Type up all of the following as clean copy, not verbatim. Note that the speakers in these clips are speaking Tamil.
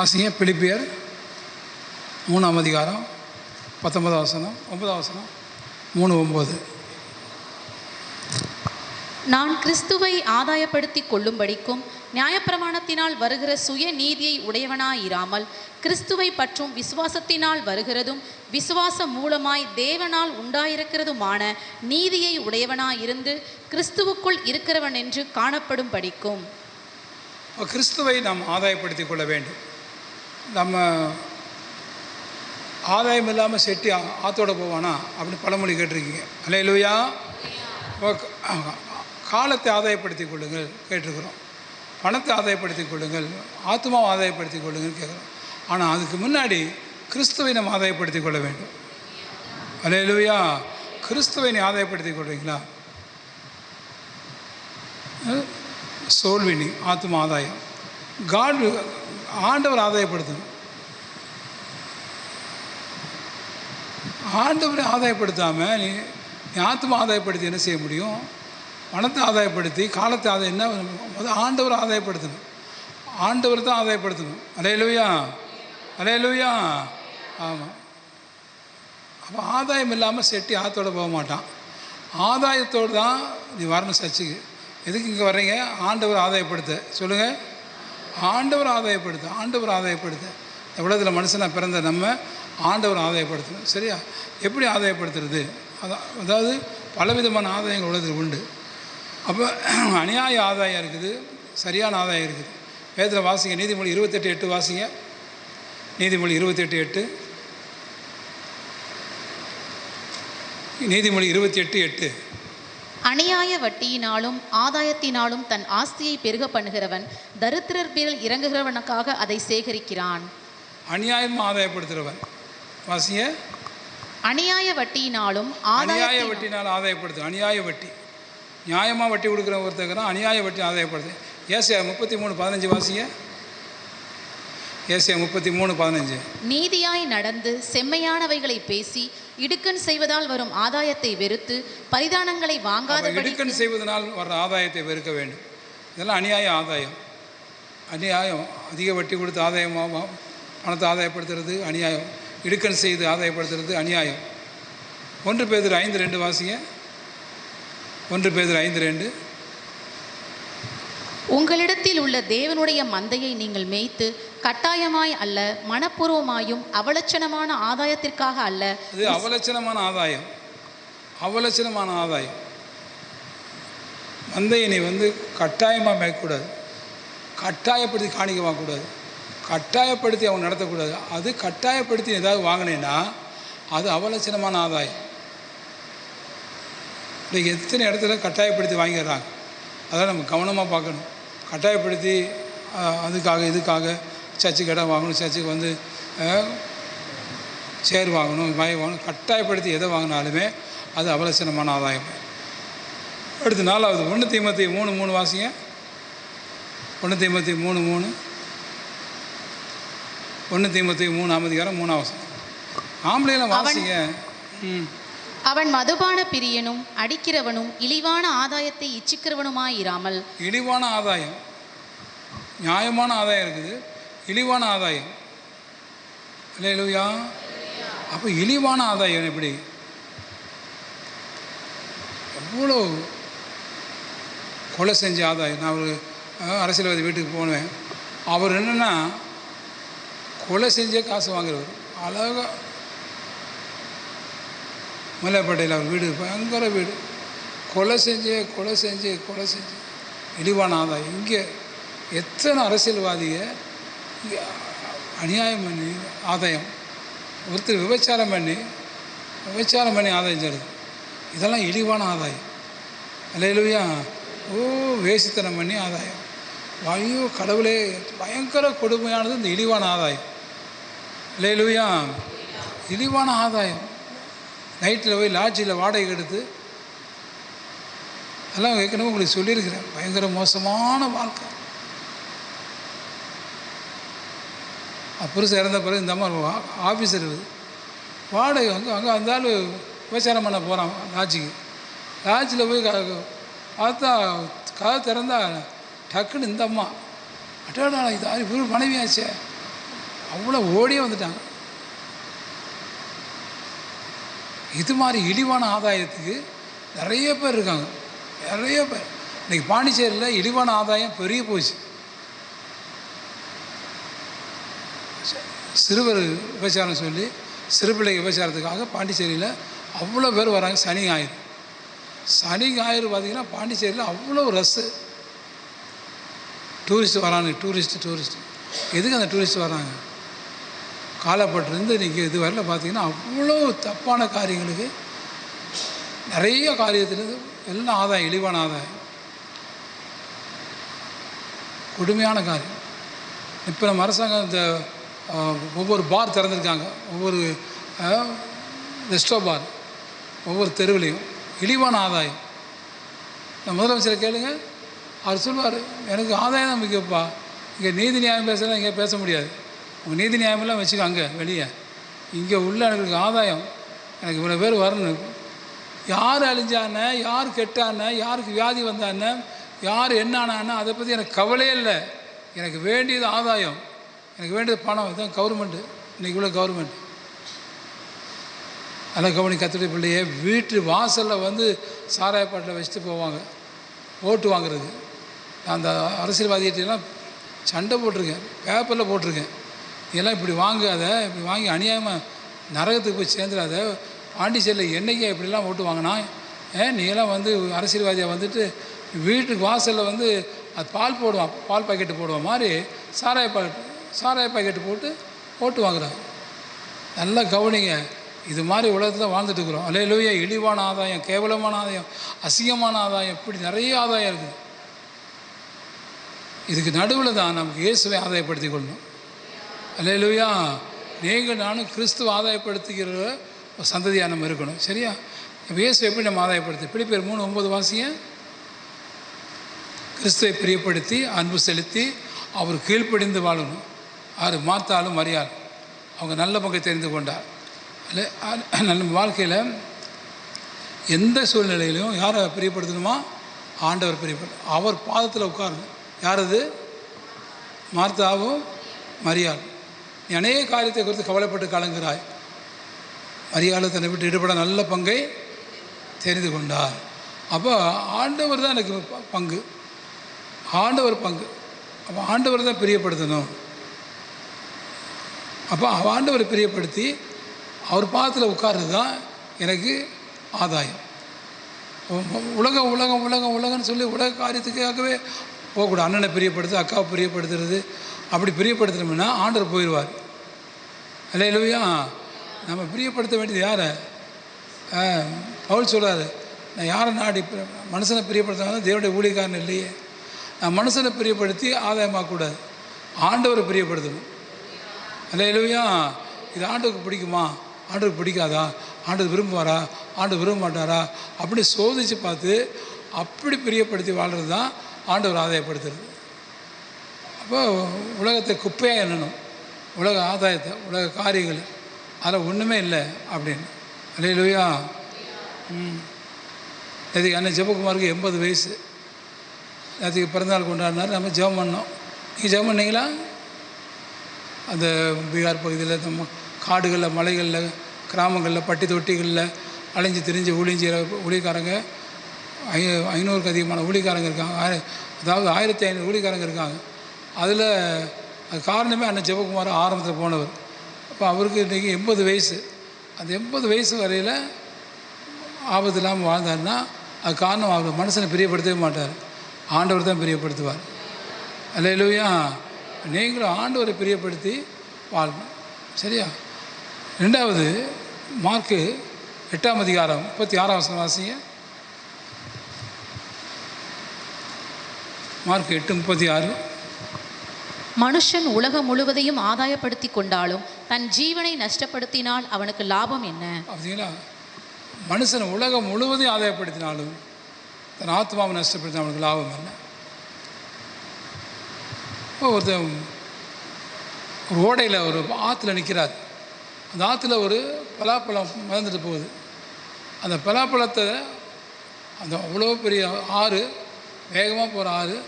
வாசிங்க பிலிப்பியர் 3ஆம் அதிகாரம் 19ஆம் வசனம் 9ஆம் வசனம் 3:9. நான் கிறிஸ்துவை ஆதாயப்படுத்திக் கொள்ளும்படிக்கும் நியாயப்பிரமாணத்தினால் வருகிற சுய நீதியை உடையவனாயிராமல் கிறிஸ்துவை பற்றும் விசுவாசத்தினால் வருகிறதும் விசுவாசம் மூலமாய் தேவனால் உண்டாயிருக்கிறதுமான நீதியை உடையவனாயிருந்து கிறிஸ்துவுக்குள் இருக்கிறவன் என்று காணப்படும் படிக்கும். கிறிஸ்துவை நாம் ஆதாயப்படுத்தி கொள்ள வேண்டும். நம்ம ஆதாயம் இல்லாமல் செட்டி ஆத்தோட போவானா அப்படின்னு பழமொழி கேட்டிருக்கீங்க. அல்லேலூயா. காலத்தை ஆதாயப்படுத்தி கொள்ளுங்கள் கேட்டிருக்கிறோம். பணத்தை ஆதாயப்படுத்தி கொள்ளுங்கள், ஆத்மாவை ஆதாயப்படுத்தி கொள்ளுங்கள் கேட்குறோம். ஆனால் அதுக்கு முன்னாடி கிறிஸ்துவை நம்ம ஆதாயப்படுத்தி கொள்ள வேண்டும். அல்லேலூயா. கிறிஸ்துவை நீ ஆதாயப்படுத்தி கொள்றீங்களா? சோல்வினி ஆத்மா ஆதாயம். ஆண்டவர் ஆதாயப்படுத்தணும். ஆண்டவரை ஆதாயப்படுத்தாமல் நீ ஆத்மா ஆதாயப்படுத்தி என்ன செய்ய முடியும்? பணத்தை ஆதாயப்படுத்தி காலத்தை ஆதாயம் என்ன முதல் ஆண்டவரை ஆதாயப்படுத்தணும். ஆண்டவர் தான் ஆதாயப்படுத்தணும். அல்லேலூயா, அல்லேலூயா. ஆமாம். அப்போ ஆதாயம் இல்லாமல் செட்டி ஆத்தோடு போக மாட்டான். ஆதாயத்தோடு தான் நீ வரணும் சர்ச்சுக்கு. எதுக்கு இங்கே வர்றீங்க? ஆண்டவர் ஆதாயப்படுத்த சொல்லுங்கள். ஆண்டவர் ஆதாயப்படுத்த, ஆண்டவர் ஆதாயப்படுத்த. இந்த உலகத்தில் மனுஷனாக பிறந்த நம்ம ஆண்டவர் ஆதாயப்படுத்தணும். சரியா? எப்படி ஆதாயப்படுத்துறது? அதாவது பலவிதமான ஆதாயங்கள் உலகத்தில் உண்டு. அப்போ அநியாய ஆதாயம் இருக்குது, சரியான ஆதாயம் இருக்குது. வேதத்தில் வாசிங்க, நீதிமொழி 28:8 வாசிங்க. நீதிமொழி 28:8. நீதிமொழி 28:8. அநியாய வட்டியினாலும் ஆதாயத்தினாலும் தன் ஆஸ்தியை பெருக பண்ணுகிறவன் தரித்திரர் பேரில் இறங்குகிறவனுக்காக அதை சேகரிக்கிறான். அநியாயம் ஆதாயப்படுத்துகிறவன் வாசிங்க. அநியாய வட்டியினாலும் அநியாய வட்டினால் ஆதாயப்படுத்து. அநியாய வட்டி, நியாயமாக வட்டி கொடுக்குற ஒருத்தருக்கிறான், அநியாய வட்டி ஆதாயப்படுது. ஏசாயா 33:15 வாசிங்க. ஏசாயா 33:15. நீதியாய் நடந்து செம்மையானவைகளை பேசி இடுக்கண் செய்வதால் வரும் ஆதாயத்தை வெறுத்து பரிதானங்களை வாங்காத. இடுக்கண் செய்வதனால் வர்ற ஆதாயத்தை வெறுக்க வேண்டும். இதெல்லாம் அநியாய ஆதாயம். அநியாயம். அதிக வட்டி கொடுத்து ஆதாயமாக பணத்தை ஆதாயப்படுத்துறது அநியாயம். இடுக்கண் செய்து ஆதாயப்படுத்துறது அநியாயம். 1 பேதுரு 5:2 வாசிங்க. 1 பேதுரு 5:2. உங்களிடத்தில் உள்ள தேவனுடைய மந்தையை நீங்கள் மேய்த்து கட்டாயமாய் அல்ல மனப்பூர்வமாயும் அவலட்சணமான ஆதாயத்திற்காக அல்ல. இது அவலட்சணமான ஆதாயம். அவலட்சணமான ஆதாயம். மந்தையை நீ கட்டாயமாக மேய்க்கக்கூடாது, கட்டாயப்படுத்தி காணிக்க வாங்கக்கூடாது, கட்டாயப்படுத்தி அவங்க நடத்தக்கூடாது. அது கட்டாயப்படுத்தி ஏதாவது வாங்கினேன்னா அது அவலட்சணமான ஆதாயம். இன்றைக்கி எத்தனை இடத்துல கட்டாயப்படுத்தி வாங்கிடுறாங்க. அதெல்லாம் நம்ம கவனமாக பார்க்கணும். கட்டாயப்படுத்தி அதுக்காக இதுக்காக சர்ச்சுக்கு இடம் வாங்கணும், சர்ச்சுக்கு சேர் வாங்கணும், வாங்கணும், கட்டாயப்படுத்தி எதை வாங்கினாலுமே அது அவலட்சணமான ஆதாயம். அடுத்து 4வது 1 தீமோத்தேயு 3:3 வாசிங்க. 1 தீமோத்தேயு 3:3. 1 தீமோத்தேயு 3ஆம் அதிகாரம் 3ஆம் வசனம். ஆம்பளையெல்லாம் வாசிங்க. அவன் மதுபான பிரியனும் அடிக்கிறவனும் இழிவான ஆதாயத்தை இச்சிக்கிறவனுமாயிராமல். இழிவான ஆதாயம், நியாயமான ஆதாயம் இருக்குது, இழிவான ஆதாயம். அல்லேலூயா. அப்போ இழிவான ஆதாயம் எப்படி? எவ்வளோ கொலை செஞ்ச ஆதாயம். நான் ஒரு அரசியல்வாதி வீட்டுக்கு போனேன். அவர் என்னென்னா கொலை செஞ்சே காசு வாங்குறவர். அழகாக மலைப்பேட்டையில் அவர் வீடு, பயங்கர வீடு. கொலை செஞ்சு இழிவான ஆதாயம். இங்கே எத்தனை அரசியல்வாதியை அநியாயம் பண்ணி ஆதாயம், ஒருத்தர் விபச்சாரம் பண்ணி ஆதாயம் செய்யுது. இதெல்லாம் இழிவான ஆதாயம். அல்லேலூயா. வேசித்தனம் பண்ணி ஆதாயம். ஐயோ கடவுளே, பயங்கர கொடுமையானது இந்த இழிவான ஆதாயம். அல்லேலூயா. இழிவான ஆதாயம். நைட்டில் போய் லாட்ஜில் வாடகை எடுத்து, அதெல்லாம் ஏற்கனவே உங்களுக்கு சொல்லியிருக்கிறேன். பயங்கர மோசமான வாழ்க்கை. புருஷன் இறந்த பிறகு இந்த அம்மா ஆஃபீஸர் இருக்குது, வாடகை அங்கே இருந்தாலும் விபச்சாரம் பண்ண போகிறான் லாட்ஜிக்கு. லாட்ஜில் போய் பார்த்தா கதை திறந்தா டக்குன்னு இந்த அம்மா அட்டாடா இது இவர் மனைவியாச்சே அவ்வளோ ஓடியே வந்துட்டாங்க. இது மாதிரி இழிவான ஆதாயத்துக்கு நிறைய பேர் இருக்காங்க, நிறைய பேர். இன்றைக்கி பாண்டிச்சேரியில் இழிவான ஆதாயம் பெரிய போச்சு. சிறுவர் விபச்சாரம் சொல்லி சிறுபிள்ளை விபச்சாரத்துக்காக பாண்டிச்சேரியில் அவ்வளோ பேர் வராங்க. சனி ஞாயிறு பார்த்திங்கன்னா பாண்டிச்சேரியில் அவ்வளோ ரஸ்ஸு. டூரிஸ்ட் வராங்க. டூரிஸ்ட் எதுக்கு அந்த டூரிஸ்ட் வராங்க? காலப்பட்டிருந்து இன்றைக்கி இது வரல பார்த்திங்கன்னா அவ்வளோ தப்பான காரியங்களுக்கு, நிறைய காரியத்துலேருந்து எல்லாம் ஆதாயம், இழிவான ஆதாயம், கொடுமையான காரியம். இப்போ நம்ம அரசாங்கம் இந்த ஒவ்வொரு பார் திறந்துருக்காங்க, ஒவ்வொரு ரெஸ்டோ பார் ஒவ்வொரு தெருவிலையும். இழிவான ஆதாயம். நான் முதலமைச்சரை கேளுங்க, அவர் சொல்லுவார், எனக்கு ஆதாயம் தான் முக்கியப்பா, இங்கே நீதி நியாயம் பேசலாம், இங்கே பேச முடியாது, உங்கள் நீதி நியாயமெல்லாம் வச்சுக்காங்க வெளியே, இங்கே உள்ள எனக்கு ஆதாயம், எனக்கு இவ்வளோ பேர் வரணும். யார் அழிஞ்சானே, யார் கெட்டானே, யாருக்கு வியாதி வந்தானே, யார் என்னானானே, அதை பற்றி எனக்கு கவலையே இல்லை. எனக்கு வேண்டியது ஆதாயம், எனக்கு வேண்டியது பணம். இதுதான் கவர்மெண்ட்டு, இன்றைக்கி உள்ள கவர்மெண்ட். அதெல்லாம் கவனி. கத்துடைய பிள்ளையே வீட்டு வாசலில் வந்து சாராயப்பாட்டில் வச்சுட்டு போவாங்க ஓட்டு வாங்குறதுக்கு. நான் அந்த அரசியல்வாதிகிட்டெல்லாம் சண்டை போட்டிருக்கேன், பேப்பரில் போட்டிருக்கேன். இதெல்லாம் இப்படி வாங்காத, இப்படி வாங்கி அநியாயமாக நரகத்துக்கு போய் சேர்ந்துடாத. பாண்டிச்சேரியில் என்றைக்கே இப்படிலாம் ஓட்டு வாங்கினா, நீங்களாம் வந்து அரசியல்வாதியாக வந்துட்டு வீட்டுக்கு வாசலில் வந்து அது பால் போடுவான், பால் பாக்கெட்டு போடுவான் மாதிரி சாராய பாக்கெட்டு போட்டு ஓட்டு வாங்குறாங்க. நல்லா கவனிங்க. இது மாதிரி உலகத்தில் வாழ்ந்துட்டு இருக்கிறோம். அல்லேலூயா. இழிவான ஆதாயம், கேவலமான ஆதாயம், அசிங்கமான ஆதாயம், இப்படி நிறைய ஆதாயம் இருக்குது. இதுக்கு நடுவில் தான் நமக்கு இயேசுவை ஆதாயப்படுத்தி கொள்ளணும். அல்லேலூயா. நீங்கள் நானும் கிறிஸ்துவ ஆதாயப்படுத்துகிற ஒரு சந்ததியாக நம்ம இருக்கணும். சரியா? இப்போ இயேசு எப்படி நம்ம ஆதாயப்படுத்தி? பிலிப்பியர் 3:9 வாசிங்க. கிறிஸ்துவை பிரியப்படுத்தி அன்பு செலுத்தி அவர் கீழ்ப்படிந்து வாழணும். அவர் மார்த்தாலும் மரியாள் அவங்க நல்ல பங்கை தெரிந்து கொண்டார். நல்ல வாழ்க்கையில் எந்த சூழ்நிலையிலையும் யாரை பிரியப்படுத்தணுமா? ஆண்டவர் பிரியப்படும். அவர் பாதத்தில் உட்காரணும். யார் அது? மார்த்தாவும் மரியாள். நீ அநேக காரியத்தை குறித்து கவலைப்பட்டு கலங்குகிறாய். மரியாள் தன்னை விட்டு ஈடுபட நல்ல பங்கை தெரிந்து கொண்டார். அப்போ ஆண்டவர் தான் எனக்கு பங்கு, ஆண்டவர் பங்கு. அப்போ ஆண்டவர் தான் பிரியப்படுத்தணும். அப்போ ஆண்டவரை பிரியப்படுத்தி அவர் பாதத்தில் உட்கார்றது தான் எனக்கு ஆதாயம். உலகம்னு சொல்லி உலக காரியத்துக்காகவே போகக்கூடாது. அண்ணனை பிரியப்படுத்து, அக்காவை பிரியப்படுத்துறது, அப்படி பிரியப்படுத்துனோம்னா ஆண்டவர் போயிடுவார். அல்லேலூயா. நம்ம பிரியப்படுத்த வேண்டியது யாரை? பவுல் சொல்கிறாரு, நான் யாரை நாடி மனுஷனை பிரியப்படுத்தினா தேவனுடைய ஊழியக்காரன் இல்லையே. நான் மனுஷனை பிரியப்படுத்தி ஆதாயமாகக்கூடாது, ஆண்டவரை பிரியப்படுத்தணும். அல்லேலூயா. இது ஆண்டவருக்கு பிடிக்குமா, ஆண்டவருக்கு பிடிக்காதா, ஆண்டவர் விரும்புவாரா, ஆண்டவர் விரும்ப மாட்டாரா, அப்படி சோதித்து பார்த்து அப்படி பிரியப்படுத்தி வாழ்கிறது தான் ஆண்டவர் ஆதாயப்படுத்துறது. அப்போ உலகத்தை குப்பையாக எண்ணணும், உலக ஆதாயத்தை, உலக காரியங்கள், அதில் ஒன்றுமே இல்லை அப்படின்னு. அல்லேலூயா. நேற்றுக்கு அண்ணன் ஜெபகுமாருக்கு 80 வயசு. நேற்றுக்கு பிறந்தநாள் கொண்டாடினார். நம்ம ஜெபம் பண்ணோம். நீங்கள் ஜெபம் பண்ணீங்களா? அந்த பீகார் பகுதியில், நம்ம காடுகளில், மலைகளில், கிராமங்களில், பட்டி தொட்டிகளில் அலைஞ்சு திரிஞ்சு ஊழியக்காரங்க 500க்கு அதிகமான ஊழியக்காரங்க இருக்காங்க. அதாவது 1500 ஊழியக்காரங்க இருக்காங்க. அதில் அது காரணமே அண்ணன் ஜெபகுமார் ஆரம்பத்தில் போனவர். அப்போ அவருக்கு இன்றைக்கி 80 வயசு. அந்த 80 வயசு வரையில் ஆபத்து இல்லாமல் வாழ்ந்தார்னா அது காரணம் அவர் மனுஷனை பிரியப்படுத்தவே மாட்டார், ஆண்டவர் தான் பிரியப்படுத்துவார். அல்லேலூயா. நீங்களும் ஆண்டவரை பிரியப்படுத்தி வாழணும். சரியா? 2வது மார்க்கு 8ஆம் அதிகாரம் 36 வாசிங்க. மார்க் 8:36. மனுஷன் உலகம் முழுவதையும் ஆதாயப்படுத்தி கொண்டாலும் தன் ஜீவனை நஷ்டப்படுத்தினால் அவனுக்கு லாபம் என்ன? அப்படிங்களா? மனுஷன் உலகம் முழுவதையும் ஆதாயப்படுத்தினாலும் தன் ஆத்மாவை நஷ்டப்படுத்தினா அவனுக்கு லாபம் என்ன? ஒருத்தன் ஒரு ஓடையில் ஒரு ஆற்றுல நிற்கிறார். அந்த ஆற்றுல ஒரு பலாப்பழம் மிதந்துட்டு போகுது. அந்த பலாப்பழத்தை அந்த அவ்வளோ பெரிய ஆறு, வேகமாக போகிற ஆறு,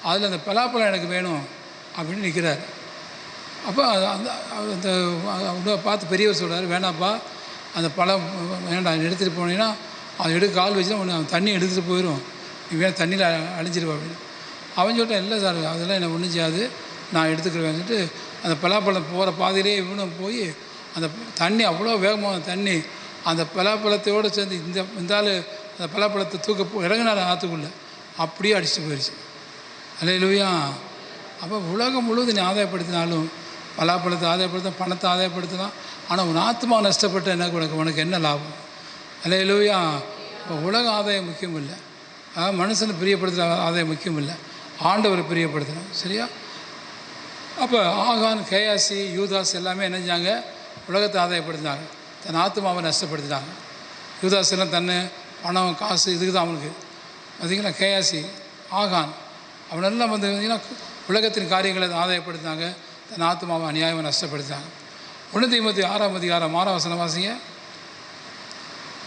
அதில் அந்த பலாப்பழம் எனக்கு வேணும் அப்படின்னு நிற்கிறார். அப்போ அந்த அந்த பார்த்து பெரியவர் சொல்கிறார், வேணாப்பா அந்த பழம் வேண்டாம், எடுத்துகிட்டு போனீங்கன்னா அதை எடுக்க கால் வச்சுன்னா ஒன்று அவன் தண்ணி எடுத்துகிட்டு போயிடும், நீ வேணும் தண்ணியில் அழிஞ்சிருவா அப்படின்னு. அவன் சொல்லிட்டான், இல்லை சார் அதெல்லாம் என்ன ஒன்றும் செய்யாது, நான் எடுத்துக்கிறேன் சொல்லிட்டு அந்த பலாப்பழம் போகிற பாதையிலே இவனும் போய் அந்த தண்ணி அவ்வளோ வேகமான தண்ணி அந்த பலாப்பழத்தோடு சேர்ந்து இந்த ஆள் அந்த பலாப்பழத்தை இறங்கினார் ஆற்றுக்குள்ளே, அப்படியே அடிச்சுட்டு போயிடுச்சு. அல்லேலூயா. அப்போ உலகம் முழுவதும் நீ ஆதாயப்படுத்தினாலும் பலாப்பழத்தை ஆதாயப்படுத்தலாம், பணத்தை ஆதாயப்படுத்தலாம், ஆனால் உன் ஆத்மா நஷ்டப்பட்ட என்ன உனக்கு என்ன லாபம்? அல்லேலூயா. இப்போ உலக ஆதாயம் முக்கியம் இல்லை, மனுஷனை பிரியப்படுத்துகிற ஆதாயம் முக்கியம் இல்லை, ஆண்டவரை பிரியப்படுத்தணும். சரியா? அப்போ ஆகான், கேயாசி, யூதாஸ் எல்லாமே என்ன செஞ்சாங்க? உலகத்தை ஆதாயப்படுத்தினாங்க, தன் ஆத்மாவை நஷ்டப்படுத்தினாங்க. யூதாஸ் எல்லாம் தன்னை பணம் காசு இதுக்கு தான் அவனுக்கு. பார்த்திங்களா? கேயாசி, ஆகான் அவனெல்லாம் வந்து பார்த்திங்கன்னா உலகத்தின் காரியங்களை ஆதாயப்படுத்தினாங்க, தன் ஆத்மாவை அநியாயமாக நஷ்டப்படுத்தினாங்க. 1 தீமோத்தேயு 6ஆம் அதிகாரம் 6ஆம் வசனம் வாசிங்க.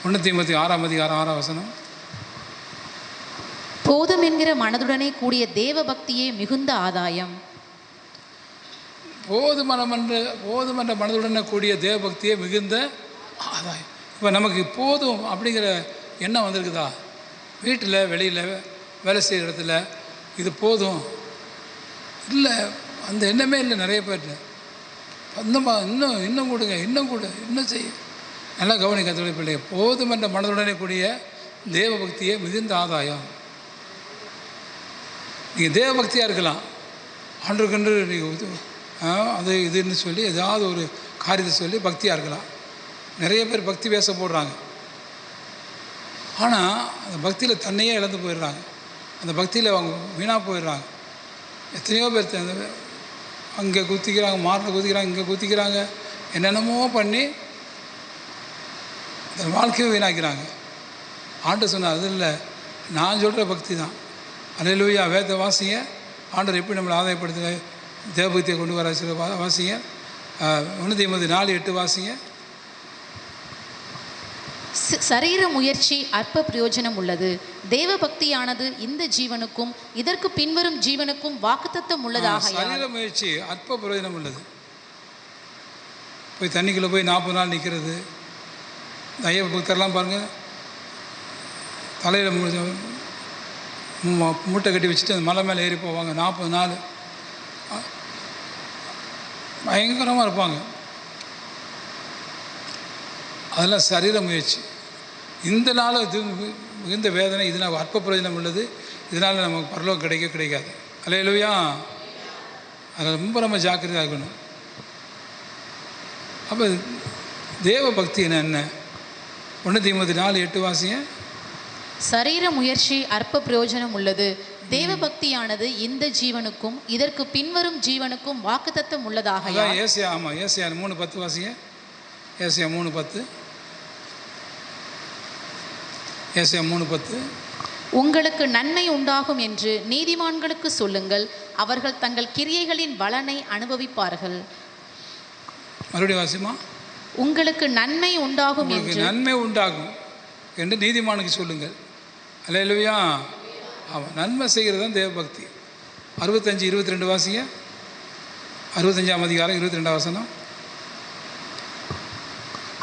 1 தீமோத்தேயு 6ஆம் அதிகாரம் 6ஆம் வசனம். போதும் என்கிற மனதுடனே கூடிய தேவ பக்தியே மிகுந்த ஆதாயம். போதுமன்ற மனதுடனே கூடிய தேவபக்தியே மிகுந்த ஆதாயம். இப்போ நமக்கு போதும் அப்படிங்கிற எண்ணம் வந்திருக்குதா? வீட்டில் வெளியில் வேலை செய்கிற இடத்துல இது போதும் இல்லை, அந்த எண்ணமே இல்லை நிறைய பேர்கிட்ட. இன்னும் கொடுங்க, இன்னும் கொடு, இன்னும் செய்ய. நல்லா கவனிக்க தொழில் பிள்ளைங்க, போதுமன்ற மனதுடனே கூடிய தேவபக்தியே மிகுந்த ஆதாயம். நீங்கள் தேவபக்தியாக இருக்கலாம், ஆண்டுக்கன்று நீங்கள் அது இதுன்னு சொல்லி ஏதாவது ஒரு காரியத்தை சொல்லி பக்தியாக இருக்கலாம். நிறைய பேர் பக்தி பேச போடுறாங்க, ஆனால் அந்த பக்தியில் தன்னையே இழந்து போயிடுறாங்க, அந்த பக்தியில் அவங்க வீணாக போயிடுறாங்க. எத்தனையோ பேர் அங்கே குத்திக்கிறாங்க, மாரில் குத்திக்கிறாங்க, இங்கே குத்திக்கிறாங்க, என்னென்னமோ பண்ணி அந்த வாழ்க்கையை வீணாக்கிறாங்க. ஆண்டு சொன்னார், அது இல்லை, நான் சொல்கிற பக்தி தான். அல்லேலூயா. வேத வாசிங்க, ஆண்டவர் எப்படி நம்மளை ஆதாயப்படுத்த தேவபக்தியை கொண்டு வர சில வாசிங்க. 1 தீமோத்தேயு 4:8 வாசிங்க. சரீர முயற்சி அற்ப பிரயோஜனம் உள்ளது, தேவ பக்தியானது இந்த ஜீவனுக்கும் இதற்கு பின்வரும் ஜீவனுக்கும் வாக்குத்தத்தம் உள்ளதாக. சரீர முயற்சி அற்ப பிரயோஜனம் உள்ளது. போய் தண்ணிக்குள்ளே போய் 40 நாள் நிற்கிறது. ஐயப்ப பக்தர்லாம் பாருங்கள், தலையில் மூட்டை கட்டி வச்சுட்டு அந்த மலை மேலே ஏறி போவாங்க. 40 நாள் பயங்கரமாக இருப்பாங்க. அதெல்லாம் சரீர முயற்சி. இந்த நாள் இது மிகுந்த வேதனை, இதனால் அற்ப பிரயோஜனம் உள்ளது, இதனால் நமக்கு பரலோகம் கிடைக்காது. அல்லேலூயா. அதில் ரொம்ப நம்ம ஜாக்கிரதையாக இருக்கணும். அப்போ தேவ பக்தி என்ன? 1 தீமோத்தேயு 4:8 வாசிங்க. சரீர முயற்சி அற்ப பிரயோஜனம் உள்ளது, தேவ பக்தியானது இந்த ஜீவனுக்கும் இதற்கு பின்வரும் ஜீவனுக்கும் வாக்குத்தத்தம் உள்ளதாக. ஏசியா 3:10 வாசிங்க. ஏசியா 3:10. ஏசியா 3:10. உங்களுக்கு நன்மை உண்டாகும் என்று நீதிமான்களுக்கு சொல்லுங்கள், அவர்கள் தங்கள் கிரியைகளின் பலனை அனுபவிப்பார்கள். மறுபடியும் வாசிமா. உங்களுக்கு நன்மை உண்டாகும் என்று நீதிமானுக்கு சொல்லுங்கள். அல்லேலூயா. அவன் நன்மை செய்கிறது தான் தேவபக்தி. 65:22 வாசிங்க. 65ஆம் அதிகாரம் 22ஆம் வசனம்.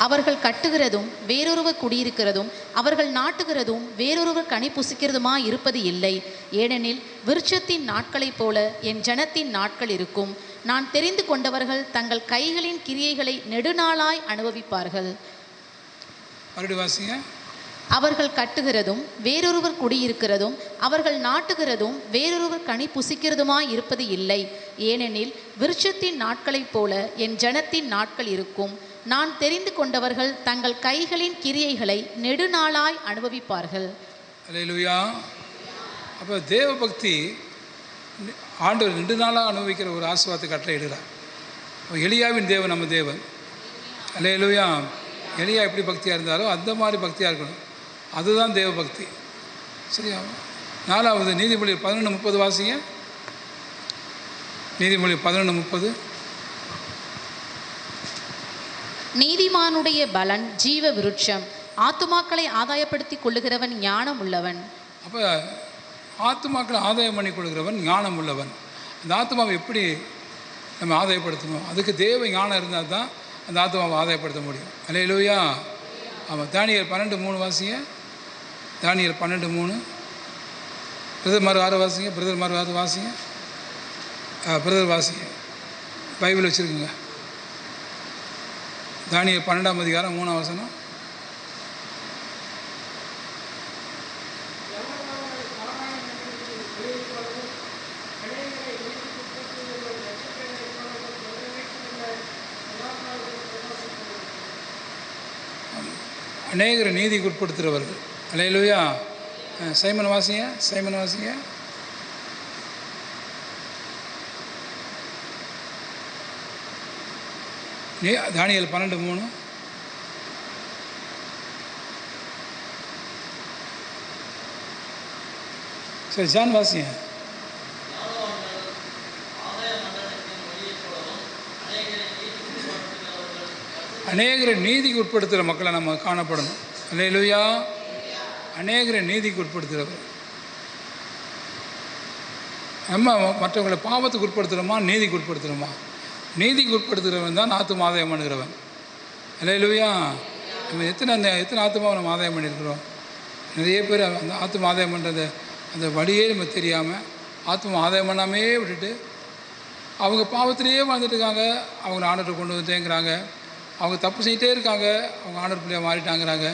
அவர்கள் கட்டுகிறதும் வேறொருவர் குடியிருக்கிறதும் அவர்கள் நாட்டுகிறதும் வேறொருவர் கனி புசிக்கிறதுமாய் இருப்பது இல்லை, ஏனெனில் விருட்சத்தின் நாட்களைப் போல என் ஜனத்தின் நாட்கள் இருக்கும். நான் தெரிந்து கொண்டவர்கள் தங்கள் கைகளின் கிரியைகளை நெடுநாளாய் அனுபவிப்பார்கள். அவர்கள் கட்டுகிறதும் வேறொருவர் குடியிருக்கிறதும் அவர்கள் நாட்டுகிறதும் வேறொருவர் கனி புசிக்கிறதுமாய் இருப்பது இல்லை, ஏனெனில் விருட்சத்தின் நாட்களைப் போல என் ஜனத்தின் நாட்கள் இருக்கும். நான் தெரிந்து கொண்டவர்கள் தங்கள் கைகளின் கிரியைகளை நெடுநாளாய் அனுபவிப்பார்கள். அல்லேலூயா. அப்போ தேவ பக்தி ஆண்டவர் நெடுநாளாக அனுபவிக்கிற ஒரு ஆசீர்வாதத்தை கட்டளையிடுகிறார். எலியாவின் தேவன் நம்ம தேவன். அல்லேலூயா. எலியா எப்படி பக்தியாக இருந்தாலும் அந்த மாதிரி பக்தியாக இருக்கணும், அதுதான் தேவ பக்தி. சரியா? 4வது நீதிமொழி 11:30 வாசிங்க. நீதிமொழி 11:30. நீதிமானுடைய பலன் ஜீவ விருட்சம், ஆத்துமாக்களை ஆதாயப்படுத்தி கொள்ளுகிறவன் ஞானம் உள்ளவன். அப்போ ஆத்துமாக்களை ஆதாயம் பண்ணி கொள்கிறவன் ஞானம் உள்ளவன். அந்த ஆத்மாவை எப்படி நம்ம ஆதாயப்படுத்தணும். அதுக்கு தேவ ஞானம் இருந்தால் தான் அந்த ஆத்மாவை ஆதாயப்படுத்த முடியும். அல்லேலூயா. ஆமாம். தானியேல் 12:3 வாசிங்க. தானியேல் 12:3. பிரதர் மாறு 6 வாசிங்க. பிரதர் மாறு 6 வாசிங்க. பிரதர் வாசிங்க. பைபிள் வச்சுருக்குங்க. தானியேல் 12ஆம் அதிகாரம் 3ஆம் வசனம். அநேகரை நீதிக்கு உட்படுத்துகிறவர்கள். அல்லேலூயா. சைமன் வாசிங்க. சைமன் வாசிங்க. தானியேல் 12:3. சரி, ஜான் வாசிங்க. அநேகரை நீதிக்கு உட்படுத்துகிற மக்களை நம்ம காணப்படணும். அல்லேலூயா. அநேகரை நீதிக்கு உட்படுத்துகிறவர். நம்ம மற்றவங்களை பாவத்துக்கு உட்படுத்துகிறோமா, நீதிக்கு உட்படுத்துகிறோமா? நீதிக்கு உட்படுத்துகிறவன் தான் ஆத்தும ஆதாயம் பண்ணுகிறவன். அல்லேலூயா. நம்ம எத்தனை ஆத்துமாவை நம்ம ஆதாயம் பண்ணியிருக்கிறோம். நிறைய பேர் அந்த ஆத்தும ஆதாயம் பண்ணுறது அந்த வழியே நம்ம தெரியாமல் ஆத்தும ஆதாயம் பண்ணாமே விட்டுட்டு அவங்க பாவத்திலேயே வாழ்ந்துட்டு இருக்காங்க. அவங்கள ஆண்டவர்கிட்ட கொண்டு வந்துட்டேங்கிறாங்க. அவங்க தப்பு செய்யிட்டே இருக்காங்க. அவங்க ஆண்டவர் பிள்ளையாக மாறிட்டாங்கிறாங்க.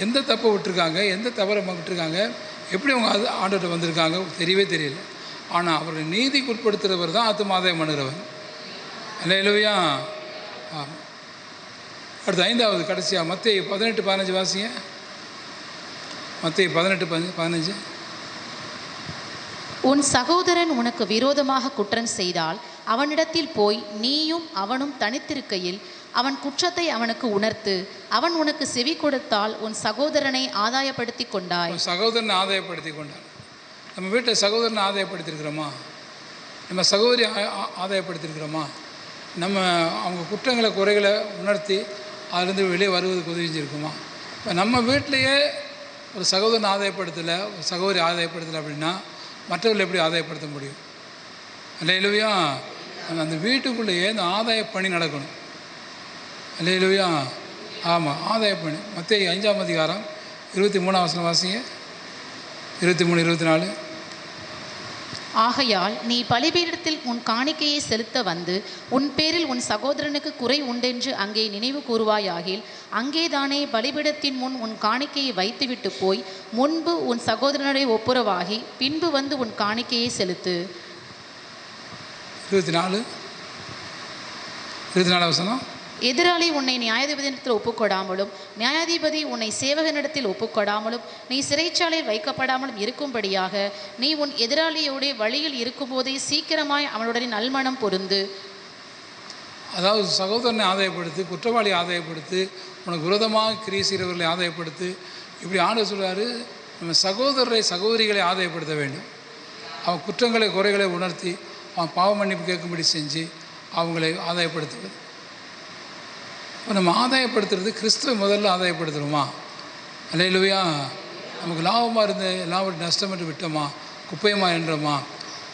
எந்த தப்பை விட்டுருக்காங்க, எந்த தவறை விட்டுருக்காங்க, எப்படி அவங்க ஆண்டவர்கிட்ட வந்திருக்காங்க தெரியவே தெரியல. ஆனால் அவரை நீதிக்கு உட்படுத்துகிறவர் தான் ஆத்தும ஆதாயம் பண்ணுகிறவர். அல்லேலூயா. அடுத்து 5வது கடைசியாக மத்தேயு 18:15 வாசிங்க. மத்தேயு 18:15. உன் சகோதரன் உனக்கு விரோதமாக குற்றம் செய்தால் அவனிடத்தில் போய் நீயும் அவனும் தனித்திருக்கையில் அவன் குற்றத்தை அவனுக்கு உணர்த்து. அவன் உனக்கு செவி கொடுத்தால் உன் சகோதரனை ஆதாயப்படுத்தி கொண்டாய். சகோதரனை ஆதாயப்படுத்தி கொண்டார். நம்ம வீட்டில் சகோதரனை ஆதாயப்படுத்தியிருக்கிறோமா? நம்ம சகோதரி ஆதாயப்படுத்தியிருக்கிறோமா? நம்ம அவங்க குற்றங்களை குறைகளை உணர்த்தி அதுலேருந்து வெளியே வருவதுக்கு உதவி செஞ்சுருக்குமா? இப்போ நம்ம வீட்டிலையே ஒரு சகோதரனை ஆதாயப்படுத்தலை, ஒரு சகோதரி ஆதாயப்படுத்தலை அப்படின்னா மற்றவர்கள் எப்படி ஆதாயப்படுத்த முடியும்? அல்லேலூயா. அந்த வீட்டுக்குள்ளேயே இந்த ஆதாய பணி நடக்கணும். அல்லேலூயா. ஆமாம், ஆதாய பணி. மத்தேயு 5ஆம் அதிகாரம் 23ஆம் வசனம் வாசிங்க. 23, 24. ஆகையால் நீ பலிபீடத்தில் உன் காணிக்கையை செலுத்த வந்து உன் பேரில் உன் சகோதரனுக்கு குறை உண்டென்று அங்கே நினைவு கூறுவாயாகில் அங்கேதானே பலிபீடத்தின் முன் உன் காணிக்கையை வைத்துவிட்டு போய் முன்பு உன் சகோதரனுடைய ஒப்புரவாகி பின்பு வந்து உன் காணிக்கையை செலுத்து. 24 வசனம். எதிராளி உன்னை நியாயாதிபதியிடத்தில் ஒப்புக்கொடாமலும் நியாயாதிபதி உன்னை சேவகனிடத்தில் ஒப்புக்கொடாமலும் நீ சிறைச்சாலையில் வைக்கப்படாமலும் இருக்கும்படியாக நீ உன் எதிராளியோட வழியில் இருக்கும்போதே சீக்கிரமாய் அவனுடைய நல்மனம் பொருந்து. அதாவது சகோதரனை ஆதாயப்படுத்து, குற்றவாளி ஆதாயப்படுத்து, உனக்கு விரோதமாக கிரியை செய்கிறவர்களை ஆதாயப்படுத்து. இப்படி ஆண்டவர் சொல்கிறாரு, நம்ம சகோதரிகளை ஆதாயப்படுத்த வேண்டும். அவன் குற்றங்களை குறைகளை உணர்த்தி அவன் பாவ மன்னிப்பு கேட்கும்படி செஞ்சு அவங்களை ஆதாயப்படுத்துவது. இப்போ நம்ம ஆதாயப்படுத்துறது கிறிஸ்துவை முதல்ல ஆதாயப்படுத்துகிறோமா? அல்லேலூயா. நமக்கு லாபமாக இருந்து லாபம் நஷ்டப்பட்டு விட்டோமா, குப்பையமாக என்றோமா,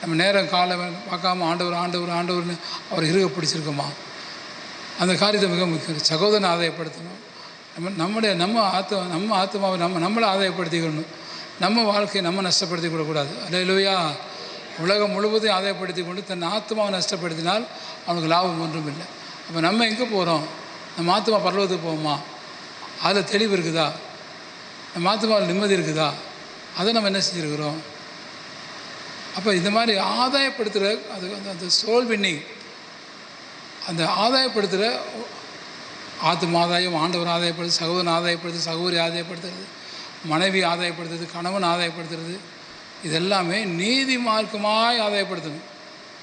நம்ம நேரம் காலம் பார்க்காம ஆண்டவர்னு அவரை இருக பிடிச்சிருக்கோமா? அந்த காரியத்தை மிக முக்கியம். சகோதரனை ஆதாயப்படுத்தணும். நம்ம ஆத்மாவை நம்மளை ஆதாயப்படுத்திக்கணும். நம்ம வாழ்க்கையை நம்ம நஷ்டப்படுத்தி கூடக்கூடாது. அல்லேலூயா. உலகம் முழுவதும் ஆதாயப்படுத்தி கொண்டு தன் ஆத்மாவை நஷ்டப்படுத்தினால் அவனுக்கு லாபம் ஒன்றும் இல்லை. அப்போ நம்ம எங்கே போகிறோம்? நம்ம ஆத்மா பரலோகத்துக்கு போவோமா? அதில் தெளிவு இருக்குதா? நம்ம ஆத்மாவில் நிம்மதி இருக்குதா? அதை நம்ம என்ன செஞ்சுருக்கிறோம்? அப்போ இந்த மாதிரி ஆதாயப்படுத்துகிற அந்த சோல் வின்னிங், அந்த ஆதாயப்படுத்துகிற ஆத்மா ஆதாயம், ஆண்டவர் ஆதாயப்படுத்து, சகோதரன் ஆதாயப்படுத்து, சகோதரி ஆதாயப்படுத்துறது, மனைவி ஆதாயப்படுத்துறது, கணவன் ஆதாயப்படுத்துறது, இதெல்லாமே நீதி மார்க்கமாய் ஆதாயப்படுத்தணும்.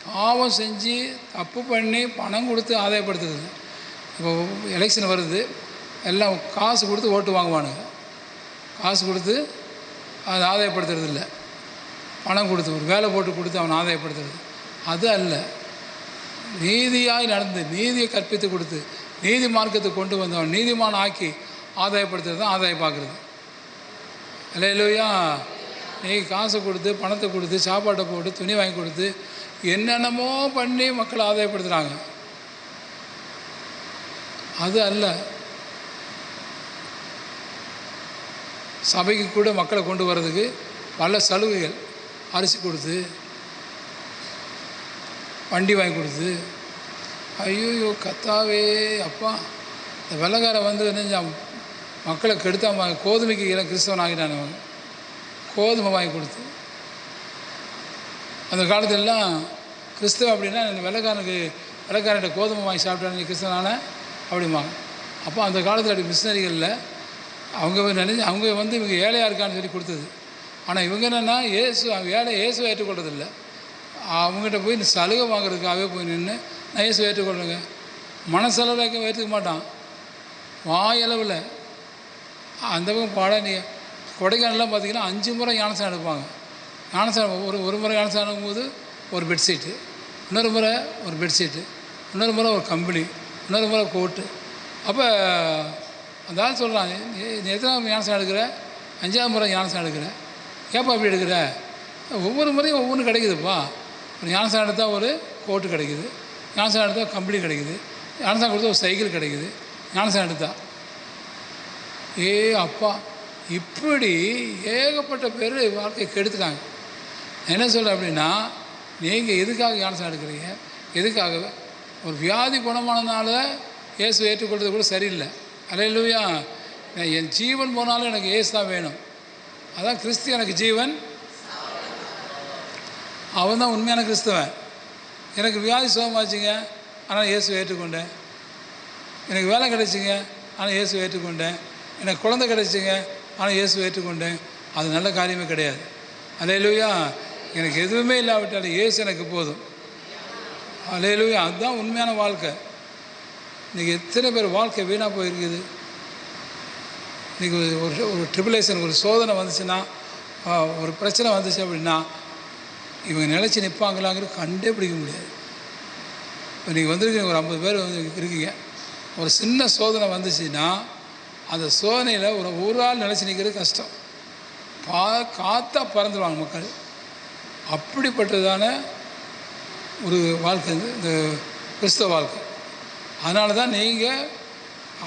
பாவம் செஞ்சு தப்பு பண்ணி பணம் கொடுத்து ஆதாயப்படுத்துறது. இப்போ எலெக்ஷன் வருது, எல்லாம் காசு கொடுத்து ஓட்டு வாங்குவானுங்க. காசு கொடுத்து அதை ஆதாயப்படுத்துறது இல்லை, பணம் கொடுத்து ஒரு வேலை போட்டு கொடுத்து அவனை ஆதாயப்படுத்துறது அது அல்ல. நீதியாய் நடந்து நீதியை கற்பித்து கொடுத்து நீதி மார்க்கத்தை கொண்டு வந்து அவன் நீதிமான் ஆக்கி ஆதாயப்படுத்துறது தான் ஆதாயம் பார்க்குறது. அல்லேலூயா. நீ காசை கொடுத்து பணத்தை கொடுத்து சாப்பாட்டை போட்டு துணி வாங்கி கொடுத்து என்னென்னமோ பண்ணி மக்களை ஆதாயப்படுத்துகிறாங்க. அது அல்ல. சபைக்கு கூட மக்களை கொண்டு வர்றதுக்கு பல சலுகைகள், அரிசி கொடுத்து, வண்டி வாங்கி கொடுத்து. ஐயோ கத்தாவே அப்பா, இந்த வெள்ளைக்காரன் வந்து என்ன மக்களை கெடுத்தா கோதுமைக்கு கிறிஸ்தவன் ஆகிட்டான். அவங்க கோதுமை வாங்கி கொடுத்து, அந்த காலத்திலலாம் கிறிஸ்தவம் அப்படின்னா இந்த வெள்ளைக்காரன்ட்ட கோதுமை வாங்கி சாப்பிட்டான்னு கிறிஸ்தவனான அப்படிம்பாங்க. அப்போ அந்த காலத்தில் அப்படி மிஷினரிகளில் அவங்க வந்து இவங்க ஏழையாக இருக்கான்னு சொல்லி கொடுத்தது. ஆனால் இவங்க என்னென்னா இயேசுவை ஏற்றுக்கொள்றதில்லை. அவங்ககிட்ட போய் இந்த சலுகை வாங்குறதுக்காகவே போய் நின்று நான் இயேசுவை ஏற்றுக்கொள்ளுங்க, மனசளவில் ஏற்றுக்க மாட்டான், வாயளவில். அந்த பக்கம் பாடம் கொடைக்கானல்லாம் பார்த்திங்கன்னா 5 முறை ஞானஸ்நானம் எடுப்பாங்க. ஞானஸ்நானம் ஒரு முறை ஞானஸ்நானம் எடுக்கும்போது ஒரு பெட்ஷீட்டு, இன்னொரு முறை ஒரு பெட்ஷீட்டு, இன்னொரு முறை ஒரு கம்பளி, இன்னொரு முறை கோட்டு. அப்போ அந்த ஆள் சொல்கிறான், நீ எத்தனை ஞானஸ்நானம் எடுக்கிற? 5ஆவது முறை ஞானஸ்நானம் எடுக்கிற. ஏப்பா அப்படி எடுக்கிற? ஒவ்வொரு முறையும் ஒவ்வொன்று கிடைக்குதுப்பா. ஒரு ஞானஸ்நானம் எடுத்தால் ஒரு கோட்டு கிடைக்குது, ஞானஸ்நானம் எடுத்தால் கம்பளி கிடைக்குது, ஞானஸ்நானம் கொடுத்தா ஒரு சைக்கிள் கிடைக்குது, ஞானஸ்நானம் எடுத்தா. அப்பா, இப்படி ஏகப்பட்ட பேர் வாழ்க்கையை கெடுத்துட்டாங்க. என்ன சொல்கிறேன் அப்படின்னா, நீங்கள் எதுக்காக ஞானஸ்நானம் எடுக்கிறீங்க? எதுக்காக? ஒரு வியாதி குணமானதுனால இயேசு ஏற்றுக்கொள்வது கூட சரியில்லை. அல்லேலூயா. என் ஜீவன் போனாலும் எனக்கு இயேசு தான் வேணும். அதான் கிறிஸ்து எனக்கு ஜீவன், அவன் தான் உண்மையான கிறிஸ்தவன். எனக்கு வியாதி சுகமாச்சுங்க, ஆனால் இயேசு ஏற்றுக்கொண்டேன். எனக்கு வேலை கிடைச்சிங்க, ஆனால் இயேசு ஏற்றுக்கொண்டேன். எனக்கு குழந்தை கிடைச்சிங்க, ஆனால் இயேசு ஏற்றுக்கொண்டேன். அது நல்ல காரியமே கிடையாது. அல்லேலூயா. எனக்கு எதுவுமே இல்லாவிட்டாலும் இயேசு எனக்கு போதும். அல்லேலூயா. அதுதான் உண்மையான வாழ்க்கை. இன்றைக்கி எத்தனை பேர் வாழ்க்கை வீணாக போயிருக்குது. இன்றைக்கி ஒரு ட்ரிபுலேஷன், ஒரு சோதனை வந்துச்சுன்னா, ஒரு பிரச்சனை வந்துச்சு அப்படின்னா இவங்க நிலச்சி நிற்பாங்களாங்கிறது கண்டே பிடிக்க முடியாது. இப்போ நீங்கள் வந்திருக்கீங்க, ஒரு 50 பேர் வந்து இருக்கீங்க. ஒரு சின்ன சோதனை வந்துச்சுன்னா அந்த சோதனையில் ஒரு ஆள் நிலச்சி நிற்கிறது கஷ்டம். காற்றா பறந்துடுவாங்க மக்கள். அப்படிப்பட்டதான ஒரு வாழ்க்கை இந்த கிறிஸ்தவ வாழ்க்கை. அதனால தான் நீங்கள்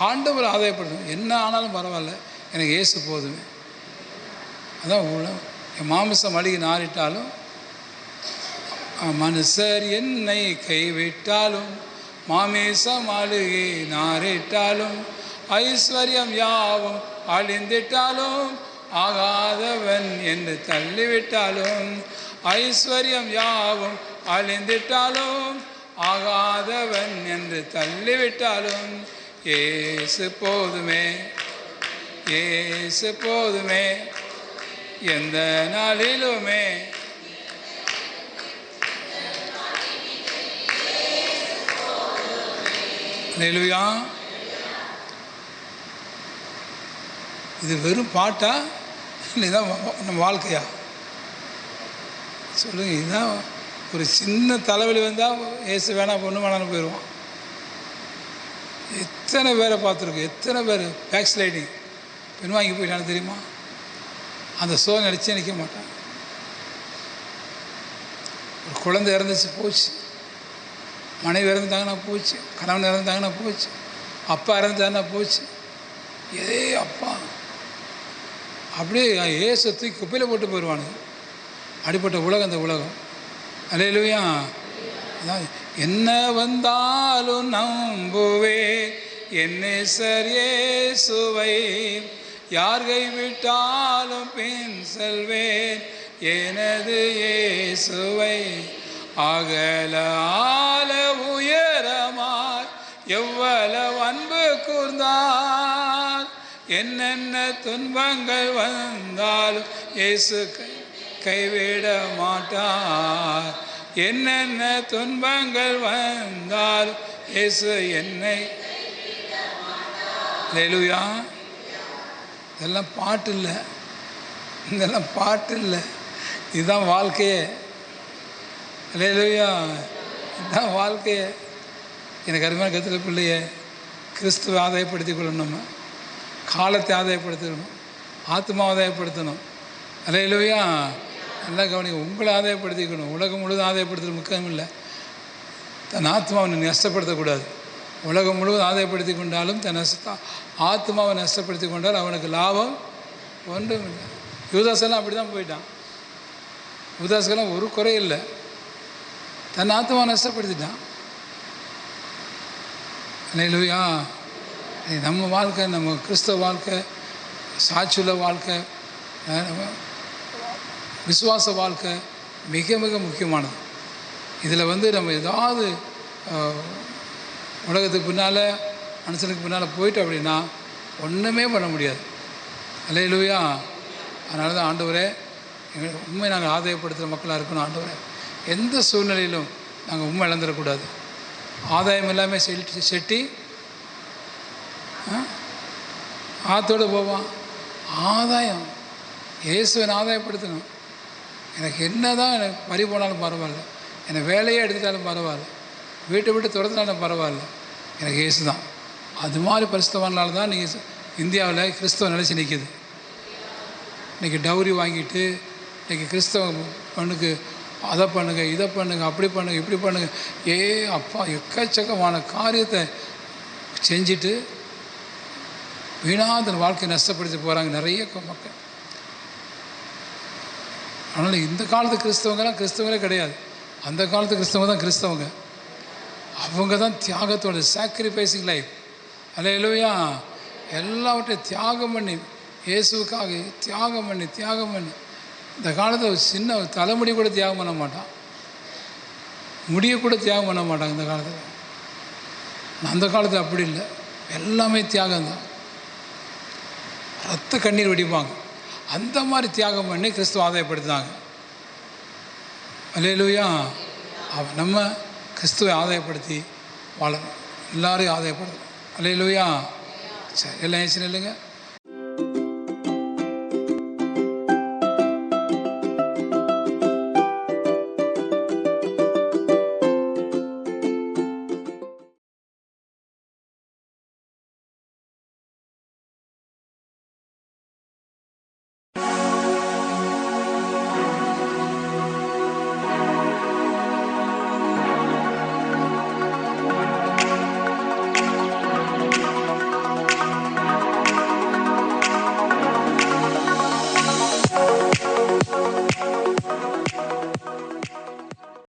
ஆண்டவர் ஆதாயப்படணும். என்ன ஆனாலும் பரவாயில்ல, எனக்கு இயேசு போதுமே. அதான் என் மாமிசம் அழுகி நாரிட்டாலும், மனுஷர் என்னை கைவிட்டாலும், மாமிசம் அழுகி நாரிட்டாலும், ஐஸ்வர்யம் யாவும் அழிந்திட்டாலும், ஆகாதவன் என்று தள்ளிவிட்டாலும், ஐஸ்வர்யம் யாவும் அழிந்திட்டாலும், ஆகாதவன் என்று தள்ளிவிட்டாலும், இயேசு போதுமே, இயேசு போதுமே, எந்த நாளிலுமே. அல்லேலூயா. இது வெறும் பாட்டா இல்லை இதான் நம்ம வாழ்க்கையா? சொல்லுங்கள். இதுதான் ஒரு சின்ன தலைவலி வந்தால் இயேசு வேணாம் பொண்ணு வேணான்னு போயிடுவான். எத்தனை பேரை பார்த்துருக்கு, எத்தனை பேர் பேக் ஸ்லைடிங் பின்வாங்கி போயிட்டான்னு தெரியுமா? அந்த சோதனை அடிச்சே நிற்க மாட்டான். ஒரு குழந்தை இறந்துச்சு போச்சு, மனைவி இறந்துட்டாங்கன்னா போச்சு, கணவன் இறந்துட்டாங்கன்னா போச்சு, அப்பா இறந்துட்டாங்கன்னா போச்சு. அப்பா அப்படியே இயேசு தூக்கி குப்பையில் போட்டு போயிடுவானுங்க. அடிப்பட்ட உலகம் இந்த உலகம். அல்லேலூயா. அதான் என்ன வந்தாலும் நம்புவே என் நேசர் இயேசுவை, யார் கைவிட்டாலும் பின் செல்வேன் எனது இயேசுவை. அகல ஆல உயரமாய் எவ்வளவு அன்பு கூர்ந்தார், என்னென்ன துன்பங்கள் வந்தாலும் இயேசு கைவிட மாட்டார். என்னென்ன துன்பங்கள் வந்தாலும் இயேசு என்னை. அல்லேலூயா. இதெல்லாம் பாட்டு இல்லை, இதெல்லாம் பாட்டு இல்லை, இதுதான் வாழ்க்கையே. அல்லேலூயா. இதுதான் வாழ்க்கையே. எனக்கு அருமையான கருத்துல பிள்ளையே, கிறிஸ்துவை ஆதாயப்படுத்திக் கொள்ளணும். நம்ம காலத்தை ஆதாயப்படுத்தணும், ஆத்மா ஆதாயப்படுத்தணும். அல்லேலூயா. நல்லா கவனிங்க. உங்களை ஆதாயப்படுத்திக்கணும். உலகம் முழுவதும் ஆதாயப்படுத்துறது முக்கியம் இல்லை. தன் ஆத்மாவை நஷ்டப்படுத்தக்கூடாது. உலகம் முழுவதும் ஆதாயப்படுத்தி கொண்டாலும் தன் ஆத்மாவை நஷ்டப்படுத்தி கொண்டால் அவனுக்கு லாபம் ஒன்றும் இல்லை. யூதாஸெல்லாம் அப்படி தான் போயிட்டான். யூதாஸுக்கெல்லாம் ஒரு குறை இல்லை. தன் ஆத்மாவை நஷ்டப்படுத்திட்டான். அல்லேலூயா. நம்ம வாழ்க்கை, நம்ம கிறிஸ்தவ வாழ்க்கை, சாட்சியுள்ள வாழ்க்கை, விசுவாச வாழ்க்கை மிக மிக முக்கியமானது. இதில் நம்ம ஏதாவது உலகத்துக்கு பின்னால், மனுஷனுக்கு பின்னால் போயிட்டு அப்படின்னா ஒன்றுமே பண்ண முடியாது. அல்லேலூயா. அதனால தான் ஆண்டவரே, எங்கள் உண்மை நாங்கள் ஆதாயப்படுத்துகிற மக்களாக இருக்கணும். ஆண்டவரே, எந்த சூழ்நிலையிலும் நாங்கள் உண்மை இழந்துடக்கூடாது. ஆதாயம் எல்லாமே செட்டி ஆற்றோடு போவான். ஆதாயம் இயேசுவை ஆதாயப்படுத்தணும். எனக்கு என்ன தான் எனக்கு பறி போனாலும் பரவாயில்ல, என்னை வேலையே எடுத்துட்டாலும் பரவாயில்ல, வீட்டை விட்டு துரத்தினாலும் பரவாயில்ல, எனக்கு இயேசு தான். அது மாதிரி பரிசுத்தவானால தான் நீங்கள் இந்தியாவில் கிறிஸ்தவ நிலைச்சி நிற்கிது. இன்றைக்கி டவுரி வாங்கிட்டு இன்றைக்கி கிறிஸ்தவ பொண்ணுக்கு அதை பண்ணுங்கள், இதை பண்ணுங்கள், அப்படி பண்ணுங்கள், இப்படி பண்ணுங்கள், அப்பா எக்கச்சக்கமான காரியத்தை செஞ்சுட்டு வீணாத வாழ்க்கையை நஷ்டப்படுத்தி போகிறாங்க நிறைய மக்கள். அதனால் இந்த காலத்து கிறிஸ்தவங்கலாம் கிறிஸ்தவங்களே கிடையாது. அந்த காலத்து கிறிஸ்தவங்க தான் கிறிஸ்தவங்க. அவங்க தான் தியாகத்தோட சாக்ரிஃபைசிங் லைஃப். அல்லேலூயா. எல்லாவற்றையும் தியாகம் பண்ணி, இயேசுக்காக தியாகம் பண்ணி இந்த காலத்தில் சின்ன தலைமுடி கூட தியாகம் பண்ண மாட்டான், முடிய கூட தியாகம் பண்ண மாட்டாங்க இந்த காலத்தில். அந்த காலத்தில் அப்படி இல்லை, எல்லாமே தியாகம்தான். ரத்த கண்ணீர் வெடிப்பாங்க. அந்த மாதிரி தியாகம் பண்ணி கிறிஸ்துவ ஆதாயப்படுத்தினாங்க. அல்லேலூயா. நம்ம கிறிஸ்துவை ஆதாயப்படுத்தி வாழணும். எல்லாரையும் ஆதாயப்படுத்தணும். அல்லேலூயா. சரி, எல்லாம் ஏசி இல்லைங்க.